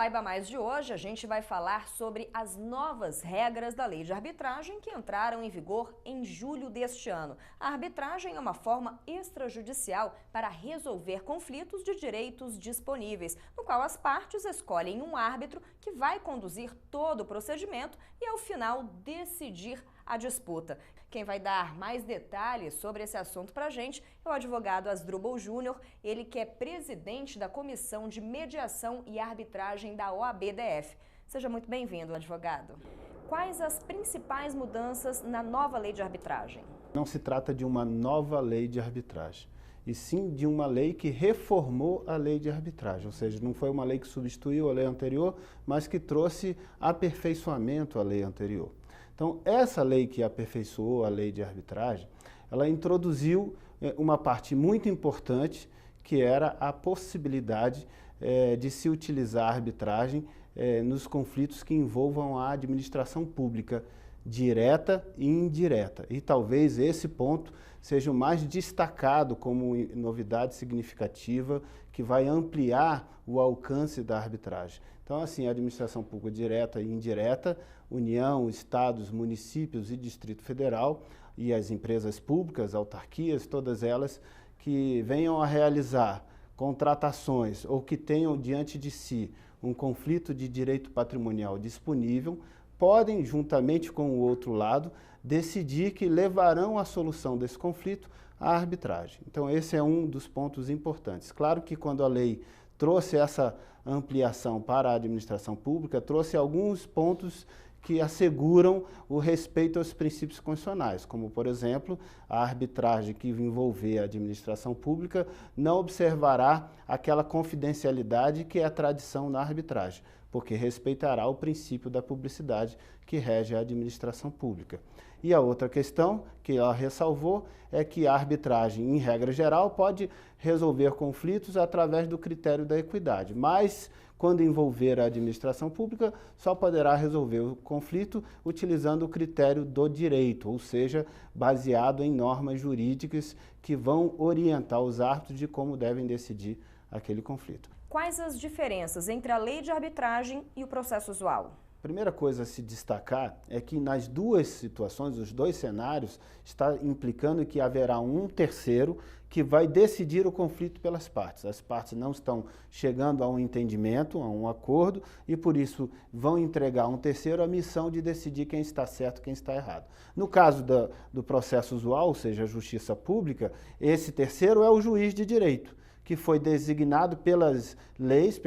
Saiba Mais de hoje, a gente vai falar sobre as novas regras da lei de arbitragem que entraram em vigor em julho deste ano. A arbitragem é uma forma extrajudicial para resolver conflitos de direitos disponíveis, no qual as partes escolhem um árbitro que vai conduzir todo o procedimento e, ao final, decidir a disputa. Quem vai dar mais detalhes sobre esse assunto para a gente é o advogado Asdrubal Júnior, ele que é presidente da Comissão de Mediação e Arbitragem da OAB-DF. Seja muito bem-vindo, advogado. Quais as principais mudanças na nova lei de arbitragem? Não se trata de uma nova lei de arbitragem, e sim de uma lei que reformou a lei de arbitragem, ou seja, não foi uma lei que substituiu a lei anterior, mas que trouxe aperfeiçoamento à lei anterior. Então, essa lei que aperfeiçoou a lei de arbitragem, ela introduziu uma parte muito importante, que era a possibilidade de se utilizar a arbitragem nos conflitos que envolvam a administração pública, direta e indireta. E talvez esse ponto seja o mais destacado como novidade significativa que vai ampliar o alcance da arbitragem. Então, assim, a administração pública direta e indireta, União, Estados, municípios e Distrito Federal e as empresas públicas, autarquias, todas elas que venham a realizar contratações ou que tenham diante de si um conflito de direito patrimonial disponível, podem, juntamente com o outro lado, decidir que levarão a solução desse conflito à arbitragem. Então, esse é um dos pontos importantes. Claro que quando a lei trouxe essa ampliação para a administração pública, trouxe alguns pontos que asseguram o respeito aos princípios constitucionais, como, por exemplo, a arbitragem que envolver a administração pública não observará aquela confidencialidade que é a tradição na arbitragem, porque respeitará o princípio da publicidade que rege a administração pública. E a outra questão que ela ressalvou é que a arbitragem, em regra geral, pode resolver conflitos através do critério da equidade, mas quando envolver a administração pública, só poderá resolver o conflito utilizando o critério do direito, ou seja, baseado em normas jurídicas que vão orientar os árbitros de como devem decidir aquele conflito. Quais as diferenças entre a lei de arbitragem e o processo usual? A primeira coisa a se destacar é que nas duas situações, os dois cenários, está implicando que haverá um terceiro que vai decidir o conflito pelas partes. As partes não estão chegando a um entendimento, a um acordo, e por isso vão entregar a um terceiro a missão de decidir quem está certo e quem está errado. No caso do processo usual, ou seja, a justiça pública, esse terceiro é o juiz de direito, que foi designado pelas leis,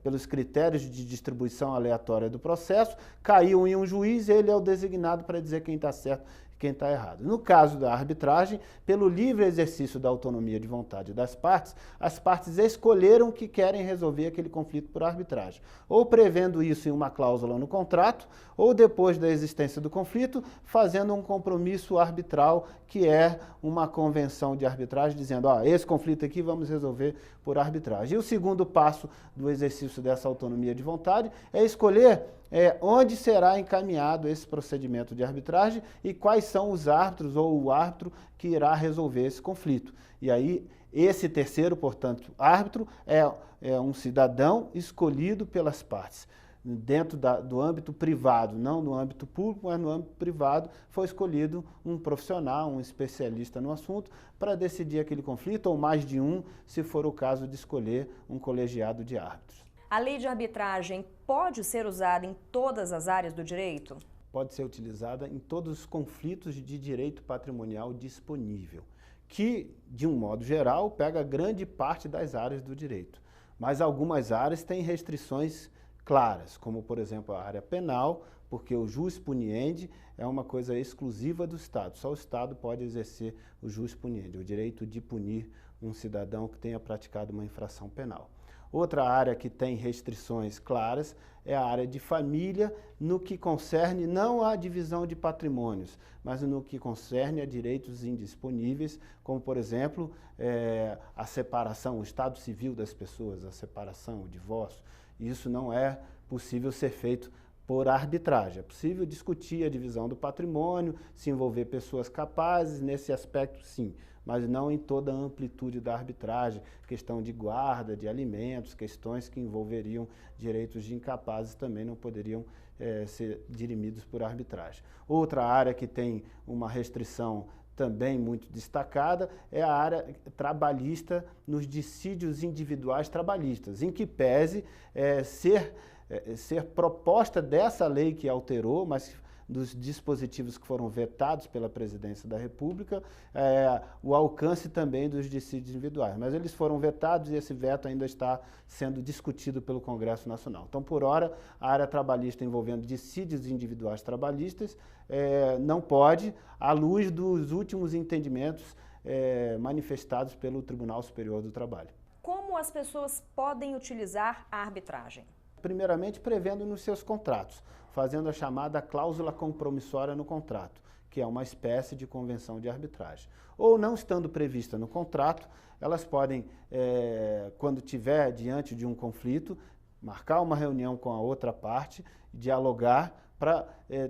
pelos critérios de distribuição aleatória do processo, caiu em um juiz, ele é o designado para dizer quem está certo e quem está errado. No caso da arbitragem, pelo livre exercício da autonomia de vontade das partes, as partes escolheram que querem resolver aquele conflito por arbitragem, ou prevendo isso em uma cláusula no contrato, ou depois da existência do conflito, fazendo um compromisso arbitral, que é uma convenção de arbitragem, dizendo, esse conflito aqui vamos resolver por arbitragem. E o segundo passo do exercício dessa autonomia de vontade é escolher onde será encaminhado esse procedimento de arbitragem e quais são os árbitros ou o árbitro que irá resolver esse conflito. E aí, esse terceiro, portanto, árbitro é um cidadão escolhido pelas partes. Dentro do âmbito privado, não no âmbito público, mas no âmbito privado, foi escolhido um profissional, um especialista no assunto, para decidir aquele conflito, ou mais de um, se for o caso de escolher um colegiado de árbitros. A lei de arbitragem pode ser usada em todas as áreas do direito? Pode ser utilizada em todos os conflitos de direito patrimonial disponível, que, de um modo geral, pega grande parte das áreas do direito. Mas algumas áreas têm restrições claras, como, por exemplo, a área penal, porque o jus puniendi é uma coisa exclusiva do Estado. Só o Estado pode exercer o jus puniendi, o direito de punir um cidadão que tenha praticado uma infração penal. Outra área que tem restrições claras é a área de família, no que concerne não à divisão de patrimônios, mas no que concerne a direitos indisponíveis, como, por exemplo, a separação, o estado civil das pessoas, a separação, o divórcio. Isso não é possível ser feito por arbitragem. É possível discutir a divisão do patrimônio, se envolver pessoas capazes, nesse aspecto sim, mas não em toda a amplitude da arbitragem, questão de guarda, de alimentos, questões que envolveriam direitos de incapazes também não poderiam ser dirimidos por arbitragem. Outra área que tem uma restrição também muito destacada é a área trabalhista nos dissídios individuais trabalhistas, em que pese ser proposta dessa lei que alterou, mas dos dispositivos que foram vetados pela Presidência da República, o alcance também dos dissídios individuais. Mas eles foram vetados e esse veto ainda está sendo discutido pelo Congresso Nacional. Então, por hora, a área trabalhista envolvendo dissídios individuais trabalhistas não pode, à luz dos últimos entendimentos manifestados pelo Tribunal Superior do Trabalho. Como as pessoas podem utilizar a arbitragem? Primeiramente, prevendo nos seus contratos, fazendo a chamada cláusula compromissória no contrato, que é uma espécie de convenção de arbitragem. Ou não estando prevista no contrato, elas podem, quando tiver diante de um conflito, marcar uma reunião com a outra parte, dialogar para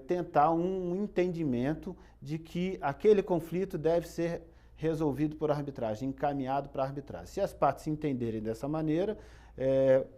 tentar um entendimento de que aquele conflito deve ser resolvido por arbitragem, encaminhado para a arbitragem. Se as partes se entenderem dessa maneira,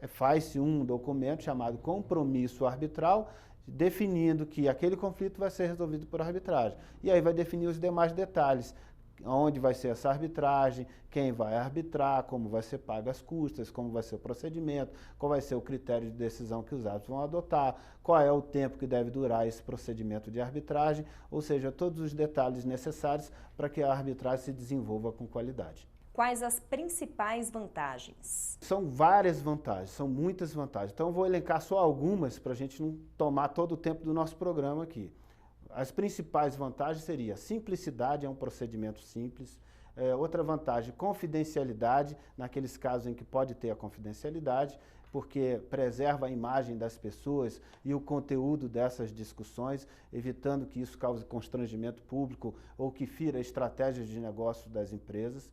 faz-se um documento chamado compromisso arbitral, definindo que aquele conflito vai ser resolvido por arbitragem. E aí vai definir os demais detalhes, onde vai ser essa arbitragem, quem vai arbitrar, como vai ser pago as custas, como vai ser o procedimento, qual vai ser o critério de decisão que os árbitros vão adotar, qual é o tempo que deve durar esse procedimento de arbitragem, ou seja, todos os detalhes necessários para que a arbitragem se desenvolva com qualidade. Quais as principais vantagens? São várias vantagens, são muitas vantagens. Então, eu vou elencar só algumas para a gente não tomar todo o tempo do nosso programa aqui. As principais vantagens seriam simplicidade, é um procedimento simples. Outra vantagem, confidencialidade, naqueles casos em que pode ter a confidencialidade, porque preserva a imagem das pessoas e o conteúdo dessas discussões, evitando que isso cause constrangimento público ou que fira estratégias de negócio das empresas.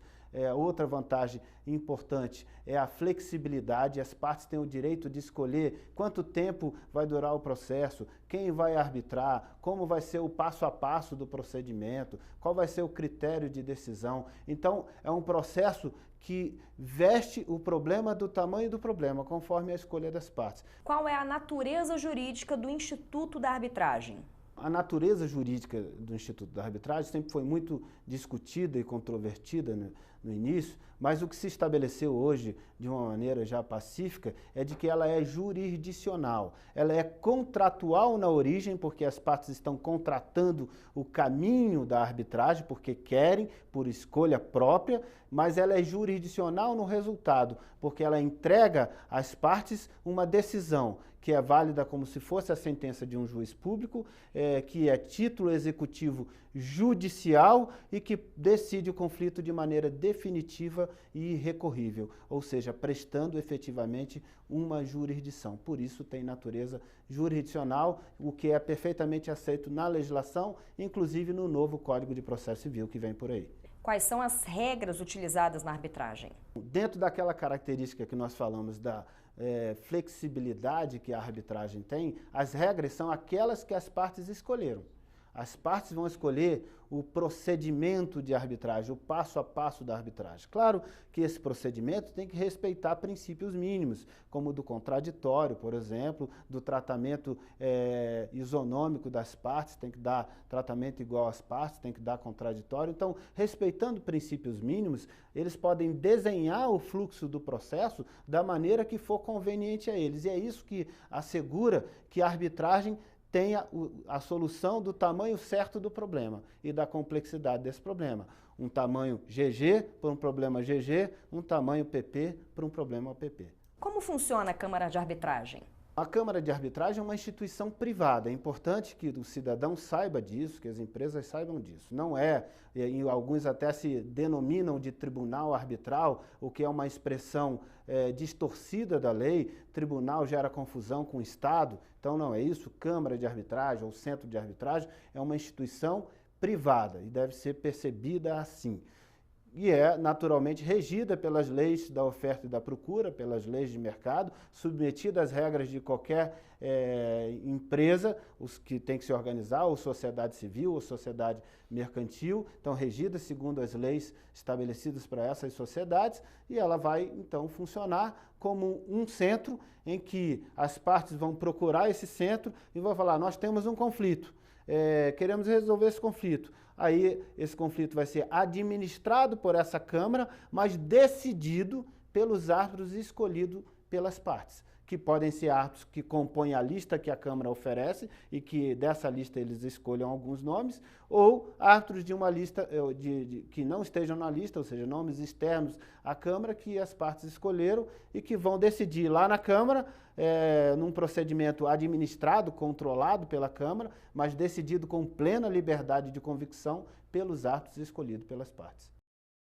Outra vantagem importante é a flexibilidade. As partes têm o direito de escolher quanto tempo vai durar o processo, quem vai arbitrar, como vai ser o passo a passo do procedimento, qual vai ser o critério de decisão. Então, é um processo que veste o problema do tamanho do problema, conforme a escolha das partes. Qual é a natureza jurídica do Instituto da Arbitragem? A natureza jurídica do Instituto da Arbitragem sempre foi muito discutida e controvertida no início, mas o que se estabeleceu hoje, de uma maneira já pacífica, é de que ela é jurisdicional. Ela é contratual na origem, porque as partes estão contratando o caminho da arbitragem, porque querem, por escolha própria, mas ela é jurisdicional no resultado, porque ela entrega às partes uma decisão que é válida como se fosse a sentença de um juiz público, que é título executivo judicial e que decide o conflito de maneira definitiva e irrecorrível, ou seja, prestando efetivamente uma jurisdição. Por isso tem natureza jurisdicional, o que é perfeitamente aceito na legislação, inclusive no novo Código de Processo Civil que vem por aí. Quais são as regras utilizadas na arbitragem? Dentro daquela característica que nós falamos da flexibilidade que a arbitragem tem, as regras são aquelas que as partes escolheram. As partes vão escolher o procedimento de arbitragem, o passo a passo da arbitragem. Claro que esse procedimento tem que respeitar princípios mínimos, como o do contraditório, por exemplo, do tratamento isonômico das partes, tem que dar tratamento igual às partes, tem que dar contraditório. Então, respeitando princípios mínimos, eles podem desenhar o fluxo do processo da maneira que for conveniente a eles. E é isso que assegura que a arbitragem tenha a solução do tamanho certo do problema e da complexidade desse problema. Um tamanho GG para um problema GG, um tamanho PP para um problema PP. Como funciona a Câmara de Arbitragem? A Câmara de Arbitragem é uma instituição privada. É importante que o cidadão saiba disso, que as empresas saibam disso. Não e alguns até se denominam de tribunal arbitral, o que é uma expressão distorcida da lei. Tribunal gera confusão com o Estado. Então não é isso. Câmara de Arbitragem ou Centro de Arbitragem é uma instituição privada e deve ser percebida assim. e é naturalmente regida pelas leis da oferta e da procura, pelas leis de mercado, submetida às regras de qualquer empresa, os que tem que se organizar, ou sociedade civil, ou sociedade mercantil, então regida segundo as leis estabelecidas para essas sociedades, e ela vai então funcionar como um centro em que as partes vão procurar esse centro e vão falar, nós temos um conflito, queremos resolver esse conflito. Aí esse conflito vai ser administrado por essa Câmara, mas decidido pelos árbitros escolhidos pelas partes, que podem ser árbitros que compõem a lista que a Câmara oferece e que dessa lista eles escolham alguns nomes, ou árbitros de uma lista que não estejam na lista, ou seja, nomes externos à Câmara que as partes escolheram e que vão decidir lá na Câmara, num procedimento administrado, controlado pela Câmara, mas decidido com plena liberdade de convicção pelos árbitros escolhidos pelas partes.